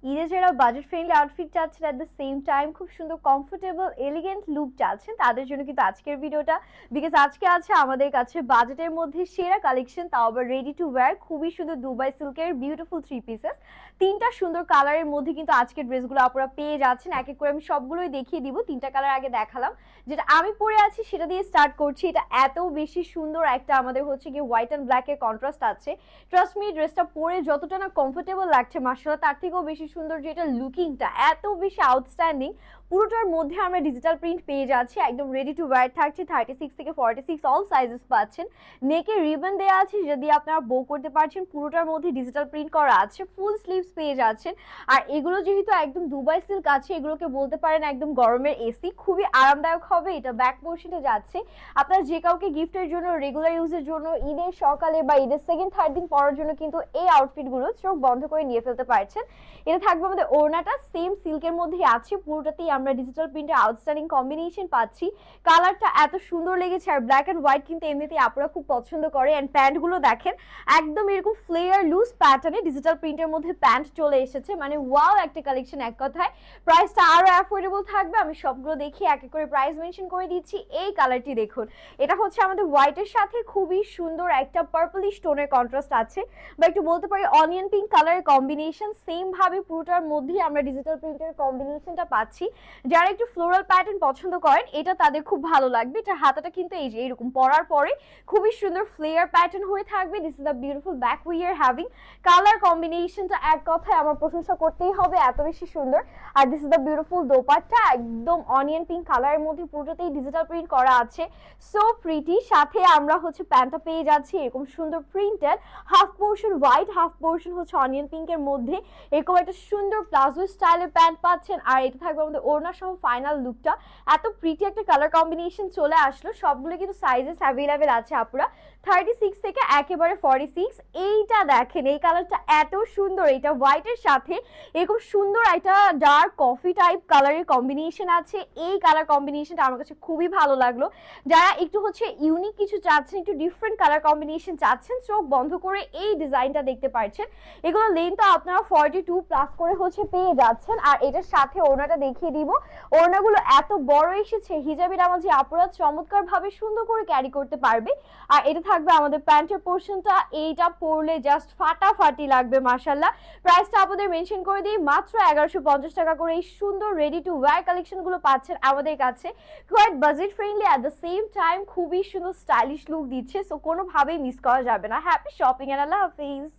ঈদে যারা budget friendly outfit চাচ্ছেন এট দ্য সেম টাইম খুব সুন্দর কমফোর্টেবল এলিগেন্ট লুক চাচ্ছেন তাদের জন্য কিন্তু আজকের ভিডিওটা। বিকজ আজকে আছে আমাদের কাছে বাজেটের মধ্যে সেরা কালেকশন, তাও আবার রেডি টু ওয়্যার খুবই সুন্দর দুবাই সিল্কের বিউটিফুল থ্রি পিসেস। তিনটা সুন্দর কালারের মধ্যে কিন্তু আজকের ড্রেসগুলো আপনারা পেয়ে যাচ্ছেন। এক এক করে আমি সবগুলোই দেখিয়ে দিব। তিনটা কালার আগে দেখালাম, যেটা আমি পরে আছি সেটা দিয়ে স্টার্ট করছি। এটা এত বেশি সুন্দর একটা আমাদের হচ্ছে গিয়ে হোয়াইট অ্যান্ড ব্ল্যাক এর কন্ট্রাস্ট আছে। ট্রাস্ট মি, ড্রেসটা পরে যতটা না কমফোর্টেবল লাগছে মাশাআল্লাহ তার থেকেও বেশি সুন্দর, যেটা লুকিংটা এত বেশি আউটস্ট্যান্ডিং। পুরোটার মধ্যে আমরা ডিজিটাল প্রিন্ট পেয়ে যাচ্ছি, একদম রেডি টু ওয়্যার থাকছে। 36 থেকে 46 অল সাইজেস পাচ্ছেন। নেকে রিবন দেওয়া আছে যদি আপনারা বো করতে পারছেন। পুরোটার মধ্যে ডিজিটাল প্রিন্ট করা আছে, ফুল স্লিভস পেয়ে যাচ্ছেন। আর এগুলো যেহেতু একদম দুবাই সিল্ক আছে, এগুলোকে বলতে পারেন একদম গরমের এসি, খুবই আরামদায়ক হবে। এটা ব্যাক পোর্শনে যাচ্ছে। আপনারা যে কাউকে গিফটের জন্য, রেগুলার ইউজের জন্য, ঈদের সকালে বা ঈদের সেকেন্ড থার্ড দিন পরার জন্য কিন্তু এই আউটফিটগুলো চোখ বন্ধ করে নিয়ে ফেলতে পারছেন। এটা থাকবে আমাদের ওড়নাটা সেম সিল্কের মধ্যেই আছে, পুরোটাতেই আমরা ডিজিটাল প্রিন্টের আউটস্ট্যান্ডিং কম্বিনেশন পাচ্ছি। কালারটা এত সুন্দর লেগেছে। আর ব্ল্যাক এন্ড হোয়াইট কিন্তু এমনিতেই আপনারা খুব পছন্দ করে। এন্ড প্যান্টগুলো দেখেন একদম এরকম ফ্লেয়ার লুজ প্যাটার্নে ডিজিটাল প্রিন্টের মধ্যে প্যান্ট চলে এসেছে, মানে ওয়াও একটা কালেকশন এক কথায়। প্রাইসটা আরো অ্যাফোর্ডেবল থাকবে। আমি সবগুলো দেখি এক এক করে প্রাইস মেনশন করে দিচ্ছি। এই কালারটি দেখুন, এটা হচ্ছে আমাদের হোয়াইটের সাথে খুবই সুন্দর একটা পার্পলিশ টোনের কন্ট্রাস্ট আছে, বা একটু বলতে পারি অনিয়ন পিঙ্ক কালারের কম্বিনেশন। সেম ভাবে পুরোটার মধ্যেই আমরা ডিজিটাল প্রিন্টের কম্বিনেশনটা পাচ্ছি। যারা একটু ফ্লোরাল প্যাটার্ন পছন্দ করেন এটা তাদের খুব ভালো লাগবে। এটা হাতাটা কিন্তু এই যে এরকম পরার পরে খুবই সুন্দর ফ্লেয়ার প্যাটার্ন হয়ে থাকবে। This is the beautiful back we are having. Colour কম্বিনেশনটা এক কথায় আমার প্রশংসা করতেই হবে, এত বেশি সুন্দর। আর this is the beautiful dupatta, একদম অনিয়ন পিঙ্ক কালারের মধ্যে পুরোটাতেই ডিজিটাল প্রিন্ট করা আছে, সো প্রিটি। সাথে আমরা হচ্ছে প্যান্টটা পেয়ে যাচ্ছি এরকম সুন্দর printed, half portion white, half portion হচ্ছে অনিয়ন পিঙ্কের মধ্যে এরকম একটা সুন্দর প্লাজো স্টাইলের প্যান্ট পাচ্ছেন। আর এটা থাকবে আমাদের ওড়না সহ ফাইনাল লুকটা। এত প্রিটি একটা কালার কম্বিনেশন চলে আসলো। সবগুলো কিন্তু সাইজেস অ্যাভেলেবেল আছে আপুরা, 36 থেকে একেবারে 46। এইটা দেখেন, এই কালারটা এত সুন্দর। এটা হোয়াইটের সাথে এরকম সুন্দর একটা ডার্ক কফি টাইপ কালারের কম্বিনেশন আছে। এই কালার কম্বিনেশনটা আমার কাছে খুবই ভালো লাগলো। যারা একটু হচ্ছে ইউনিক কিছু চাচ্ছেন, একটু ডিফারেন্ট কালার কম্বিনেশন চাচ্ছেন, চোখ বন্ধ করে এই ডিজাইনটা দেখতে পাচ্ছেন। এগুলো লেন্থ আপনারা 42 প্লাস করে হচ্ছে পেয়ে যাচ্ছেন। আর এটার সাথে ওড়নাটা দেখিয়ে দিব। ওড়নাগুলো এত বড় এসেছে, হিজাবি নামাজি আপুরা চমৎকার ভাবে সুন্দর করে ক্যারি করতে পারবে। আর এটা থাকবে আমাদের প্যান্টের পোর্শনটা, এইটা পরলে জাস্ট ফাটাফাটি লাগবে মাশাআল্লাহ। প্রাইসটা আপনাদের মেনশন করে দিই, মাত্র 1150 টাকা করে এই সুন্দর রেডি টু ওয়্যার কালেকশনগুলো পাচ্ছেন আমাদের কাছে। Quite budget friendly at the same time খুবই সুন্দর স্টাইলিশ লুক দিচ্ছে, সো কোনোভাবেই মিস করা যাবে না। হ্যাপি শপিং এন্ড আল্লাহ হাফিজ।